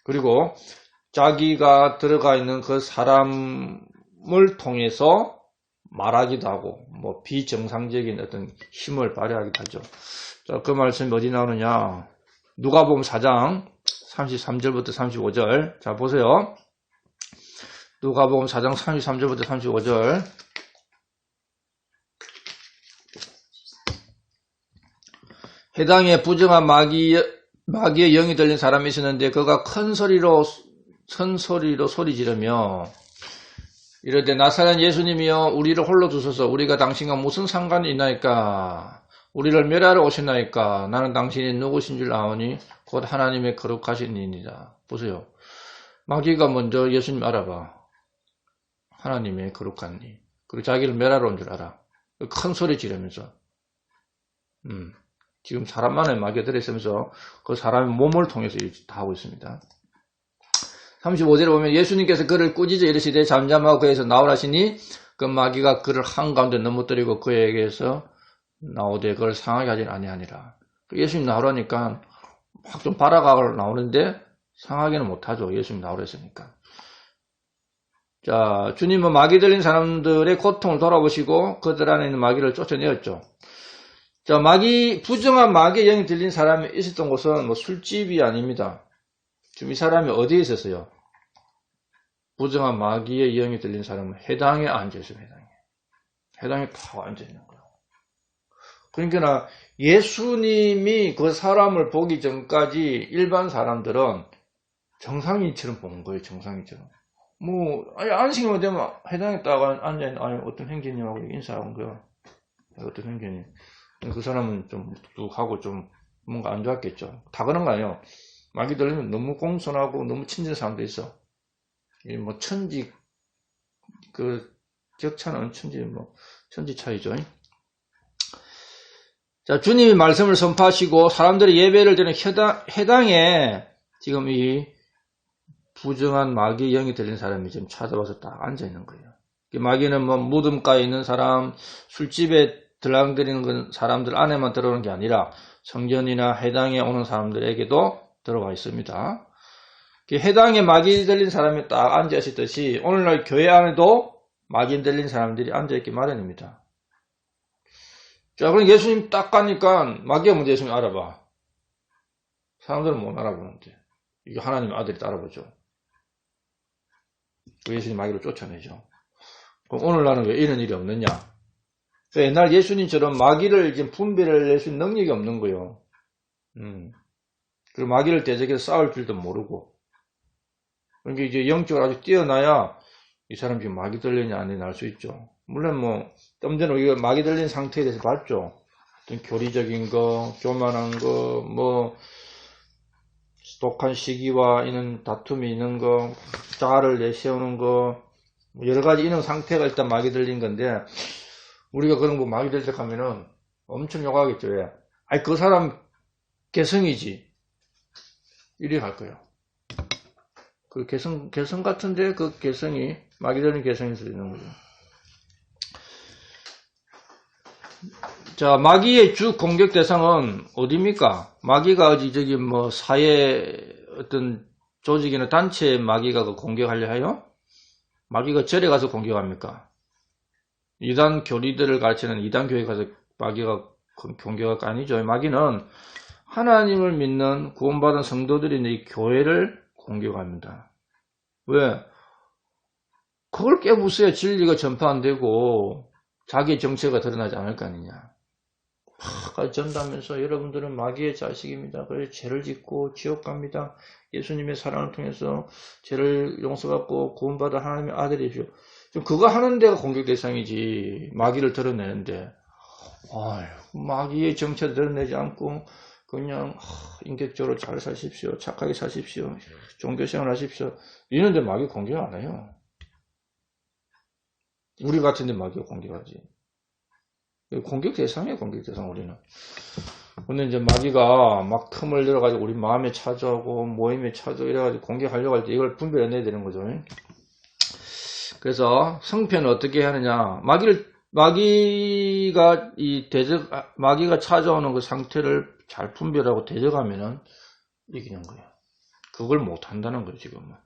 [SPEAKER 1] 그리고 자기가 들어가 있는 그 사람을 통해서 말하기도 하고 뭐 비정상적인 어떤 힘을 발휘하기도 하죠. 자, 그 말씀이 어디 나오느냐? 누가복음 4장 33절부터 35절. 자, 보세요. 누가복음 4장 33절부터 35절. 해당에 부정한 마귀의 영이 들린 사람이 있었는데 그가 큰 소리로 소리 지르며 이르되 나사렛 예수님이여 우리를 홀로 두소서. 우리가 당신과 무슨 상관이 있나이까? 우리를 멸하러 오시나이까? 나는 당신이 누구신 줄 아오니 곧 하나님의 거룩하신 이니이다. 보세요. 마귀가 먼저 예수님 알아봐. 하나님의 거룩한 이. 그리고 자기를 멸하러 온 줄 알아. 큰 소리 지르면서. 지금 사람 안에 마귀가 들어있으면서 그 사람의 몸을 통해서 다 하고 있습니다. 35절에 보면 예수님께서 그를 꾸짖어 이르시되 잠잠하고 그에서 나오라시니 그 마귀가 그를 한가운데 넘어뜨리고 그에게서 나오되 그걸 상하게 하진 아니하니라. 예수님 나오라니까 막 좀 바라가 나오는데 상하게는 못하죠. 예수님 나오랬으니까. 자, 주님은 마귀 들린 사람들의 고통을 돌아보시고 그들 안에 있는 마귀를 쫓아내었죠. 자, 부정한 마귀의 영이 들린 사람이 있었던 곳은 뭐 술집이 아닙니다. 지금 이 사람이 어디에 있었어요? 부정한 마귀의 영이 들린 사람은 회당에 앉아있어요, 회당에. 회당에 딱 앉아있는 거예요. 그러니까 예수님이 그 사람을 보기 전까지 일반 사람들은 정상인처럼 보는 거예요, 정상인처럼. 아니, 안식일만 되면 회당에 딱 앉아있는, 아니, 어떤 행제님하고 인사한 거야. 어떤 행제님. 그 사람은 좀 묵뚝하고 좀 뭔가 안 좋았겠죠. 다 그런 거 아니에요. 마귀 들리면 너무 공손하고 너무 친절한 사람도 있어. 뭐 천지, 격차는 천지 차이죠. 자, 주님이 말씀을 선포하시고 사람들이 예배를 드리는 회당에 지금 이 부정한 마귀 영이 들린 사람이 지금 찾아와서 딱 앉아있는 거예요. 마귀는 뭐 무덤가에 있는 사람, 술집에 들락거리는 사람들 안에만 들어오는 게 아니라 성전이나 회당에 오는 사람들에게도 들어와 있습니다. 회당에 마귀 들린 사람이 딱 앉아있듯이 오늘날 교회 안에도 마귀 들린 사람들이 앉아있기 마련입니다. 자, 그럼 예수님 딱 가니까 마귀가 먼저 예수님 알아봐. 사람들은 못 알아보는데 이게 하나님의 아들이 알아보죠. 예수님 마귀를 쫓아내죠. 그럼 오늘날은 왜 이런 일이 없느냐? 옛날 예수님처럼 마귀를 이제 분별을 낼 수 있는 능력이 없는 거예요. 그리고 마귀를 대적해서 싸울 줄도 모르고. 그러니까 이제 영적으로 아주 뛰어나야 이 사람 지금 마귀 들리냐 안 되냐 알 수 있죠. 물론 좀 전에 우리가 마귀 들린 상태에 대해서 봤죠. 어떤 교리적인 거, 교만한 거, 독한 시기와 이런 다툼이 있는 거, 자아를 내세우는 거, 여러 가지 이런 상태가 일단 마귀 들린 건데, 우리가 그런 거 마귀 들적하면은 엄청 욕하겠죠. 왜? 아니, 그 사람 개성이지. 이리 갈 거예요. 그 개성 같은데 그 개성이, 마귀 들린 개성일 수 있는 거죠. 자, 마귀의 주 공격 대상은 어디입니까? 마귀가 사회 어떤 조직이나 단체에 마귀가 공격하려 해요? 마귀가 절에 가서 공격합니까? 이단 교리들을 가르치는 이단 교회에 가서 마귀가 공격할 거 아니죠. 마귀는 하나님을 믿는 구원받은 성도들이 있는 이 교회를 공격합니다. 왜? 그걸 깨부숴야 진리가 전파 안 되고 자기의 정체가 드러나지 않을 거 아니냐. 전다면서 여러분들은 마귀의 자식입니다. 그래서 죄를 짓고 지옥 갑니다. 예수님의 사랑을 통해서 죄를 용서받고 구원받아 하나님의 아들이죠. 그거 하는 데가 공격 대상이지. 마귀를 드러내는데. 마귀의 정체를 드러내지 않고 그냥 인격적으로 잘 사십시오. 착하게 사십시오. 종교생활 하십시오. 이런데 마귀 공격 안 해요. 우리 같은데 마귀가 공격하지. 공격 대상이에요, 공격 대상, 우리는. 근데 이제 마귀가 막 틈을 들어가지고 우리 마음에 찾아오고, 모임에 찾아오고, 이래가지고 공격하려고 할 때 이걸 분별해내야 되는 거죠. 그래서 성편은 어떻게 하느냐. 마귀가 찾아오는 그 상태를 잘 분별하고 대적하면은 이기는 거예요. 그걸 못 한다는 거예요, 지금은.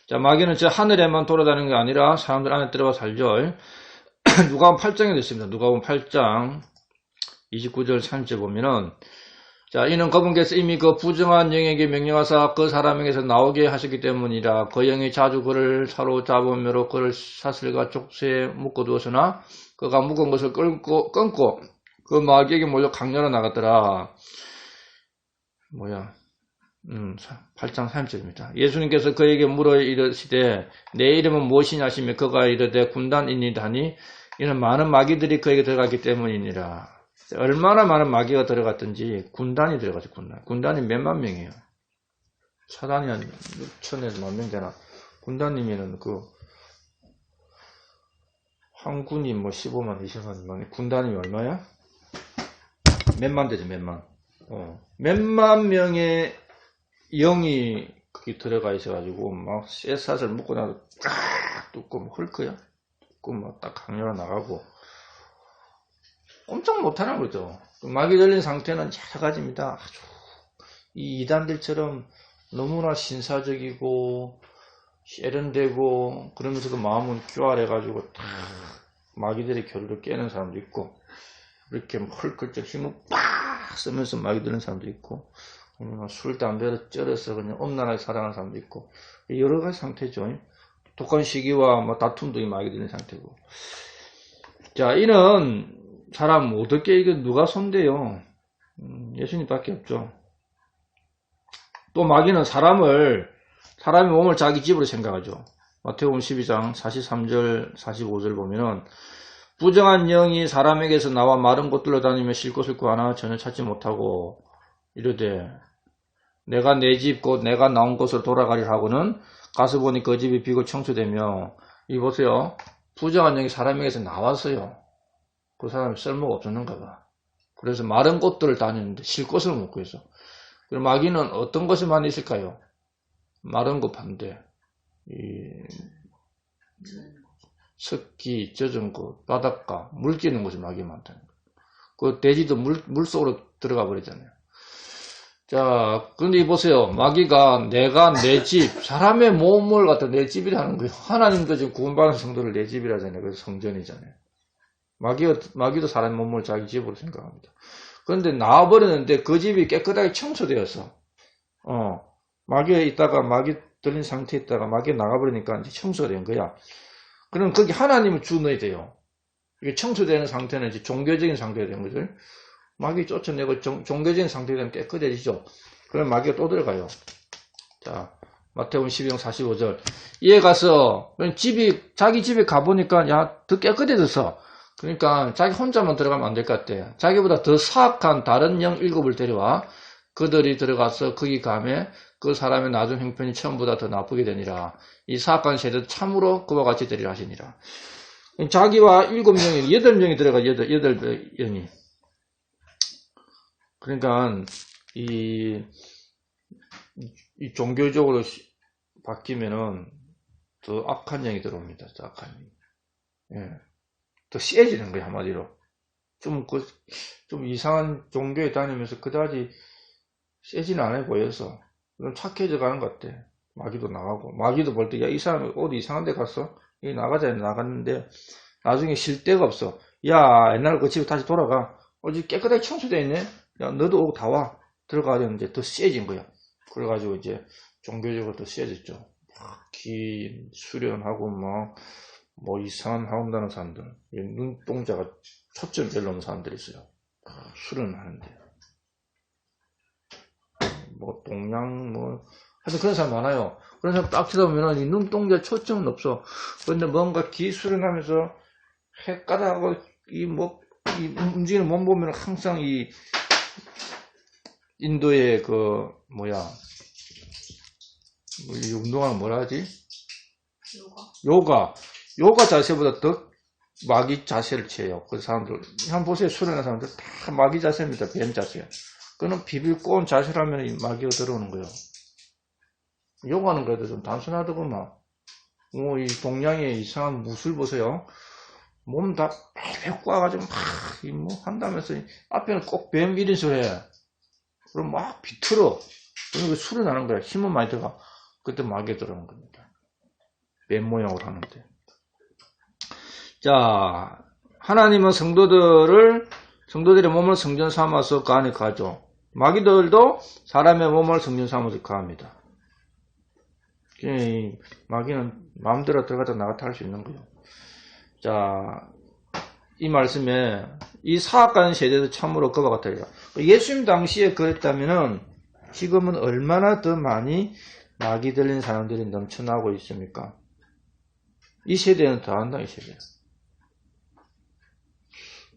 [SPEAKER 1] 자, 마귀는 저 하늘에만 돌아다니는 게 아니라 사람들 안에 들어가 살죠. 누가복음 8장에 됐습니다. 누가복음 8장 29절 30절 보면은, 자, 이는 그분께서 이미 그 부정한 영에게 명령하사 그 사람에게서 나오게 하셨기 때문이라. 그 영이 자주 그를 사로잡으므로 그를 사슬과 족쇄에 묶어두었으나 그가 묶은 것을 끊고 그 마귀에게 몰려 강렬로 나갔더라. 8장 30절입니다. 예수님께서 그에게 물어 이르시되 내 이름은 무엇이냐 하시며 그가 이르되 군단이니이다 하니 이는 많은 마귀들이 그에게 들어갔기 때문이니라. 얼마나 많은 마귀가 들어갔든지 군단이 들어갔죠. 군단이 몇만 명이에요. 사단이 한 6천에서 10,000명 되나. 군단이면은 한 군이 15만 20만 군단이 얼마야? 몇만 되죠. 몇만. 몇만 명의 영이 거기 들어가 있어가지고 막 쇠사슬 묶고 나서 쫙 뚫고 뭐 헐크야. 뚫고 막 딱 강렬하 나가고 엄청 못하는 거죠. 마귀 들린 상태는 여러 가지입니다. 아주 이 이단들처럼 너무나 신사적이고 세련되고 그러면서 그 마음은 교활해가지고 다 마귀들의 교류를 깨는 사람도 있고 이렇게 헐클적 힘을 빡 쓰면서 마귀 들린 사람도 있고 술, 담배를 쩔어서 그냥 엄란하게 살아가는 사람도 있고 여러 가지 상태죠. 독한 시기와 뭐 다툼도 마귀 들린 상태고. 자, 이는 사람 어떻게 이게 누가 손대요? 예수님밖에 없죠. 또 마귀는 사람의 몸을 자기 집으로 생각하죠. 마태복음 12장 43절 45절 보면은 부정한 영이 사람에게서 나와 마른 곳들로 다니며 쉴 곳을 구하나 전혀 찾지 못하고 이르되 내가 내 집 곧 내가 나온 곳으로 돌아가리라 하고는 가서 보니 그 집이 비고 청소되며 이 보세요. 부정한 영이 사람에게서 나왔어요. 그 사람이 쓸모가 없었는가 봐. 그래서 마른 곳들을 다니는데 쉴 곳을 못 구해서. 그럼 마귀는 어떤 것이 많이 있을까요? 마른 곳 반대. 습기, 젖은 곳, 바닷가, 물 끼는 곳이 마귀 많다는 거예요. 그 돼지도 물 속으로 들어가 버리잖아요. 자, 그런데 보세요. 마귀가 내가 내 집, 사람의 몸을 갖다 내 집이라는 거예요. 하나님도 지금 구원받은 성도를 내 집이라잖아요. 그래서 성전이잖아요. 마귀도 사람의 몸을 자기 집으로 생각합니다. 그런데 나와버렸는데 그 집이 깨끗하게 청소되었어. 마귀에 있다가 마귀 들린 상태에 있다가 마귀에 나가버리니까 이제 청소된 거야. 그럼 거기 하나님을 주 넣어야 돼요. 이게 청소되는 상태는 이제 종교적인 상태가 되는 거죠. 마귀 쫓아내고 종교적인 상태가 되면 깨끗해지죠. 그럼 마귀가 또 들어가요. 자, 마태복음 12장 45절. 이에 가서 자기 집에 가보니까 야, 더 깨끗해졌어. 그러니까 자기 혼자만 들어가면 안 될 것 같아. 자기보다 더 사악한 다른 영 7을 데려와 그들이 들어가서 거기 가면 그 사람의 나중 형편이 처음보다 더 나쁘게 되니라. 이 사악한 세대도 참으로 그와 같이 되리라 하시니라. 자기와 7명이 8명이 들어가 8명이. 그러니까 이 종교적으로 바뀌면은 더 악한 영이 들어옵니다. 더 악한 영. 예. 더 세지는 거예요, 한마디로. 좀 이상한 종교에 다니면서 그다지 세지는 않아 보여서, 좀 착해져 가는 것 같아. 마귀도 나가고, 마귀도 볼 때, 야, 이 사람 어디 이상한 데 갔어? 여기 나가자, 나갔는데, 나중에 쉴 데가 없어. 야, 옛날 그 집에 다시 돌아가. 어디 깨끗하게 청소되어 있네? 야, 너도 오고 다 와. 들어가야 되는데, 더 세진 거야. 그래가지고 이제, 종교적으로 더 세졌죠. 긴 수련하고, 뭐 이상한 하온다는 사람들, 눈동자가 초점 별로 없는 사람들이 있어요. 술은 하는데 뭐 동양 하여튼 그런 사람 많아요. 그런 사람 딱 쳐다보면 이 눈동자 초점은 없어. 그런데 뭔가 기술을 하면서 헷가닥하고 이 움직이는 몸 보면 항상 이 인도의 이 운동하는 뭐라 하지? 요가 자세보다 더 마귀 자세를 취해요. 그 사람들, 한번 보세요. 수련하는 사람들 다 마귀 자세입니다. 뱀 자세. 그는 비빌 꼬운 자세를 하면 이 마귀가 들어오는 거예요. 요가는 그래도 좀 단순하더구만. 이 동양의 이상한 무술 보세요. 몸 다 빽빽 꽈가지고 한다면서 앞에는 꼭 뱀 이린소리 해. 그럼 막 비틀어. 그러니까 수련하는 거야. 힘은 많이 들어가. 그때 마귀가 들어오는 겁니다. 뱀 모양으로 하는데. 자, 하나님은 성도들의 몸을 성전 삼아서 그 안에 가죠. 마귀들도 사람의 몸을 성전 삼아서 가합니다. 마귀는 마음대로 들어갔다 나갔다 할 수 있는 거예요. 자, 이 말씀에 이 사악한 세대도 참으로 그와 같아요. 예수님 당시에 그랬다면은 지금은 얼마나 더 많이 마귀 들린 사람들이 넘쳐나고 있습니까? 이 세대는 더한다, 이 세대.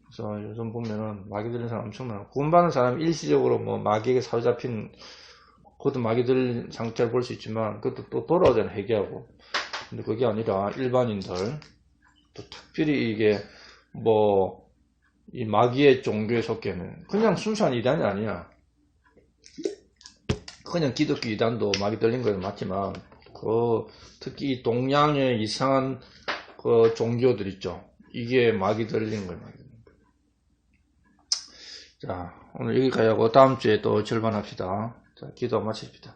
[SPEAKER 1] 그래서 요즘 보면은 마귀 들린 사람 엄청 많아. 구원받는 사람이 일시적으로 마귀에게 사로잡힌, 그것도 마귀 들린 상태를 볼 수 있지만, 그것도 또 돌아오잖아, 회개하고. 근데 그게 아니라 일반인들, 또 특별히 이게 이 마귀의 종교에 속해는 그냥 순수한 이단이 아니야. 그냥 기독교 이단도 마귀 들린 건 맞지만, 특히 동양의 이상한 종교들 있죠. 이게 마귀 들린 거예요. 자, 오늘 여기까지 하고 다음 주에 또 절반합시다. 자, 기도 마칩시다.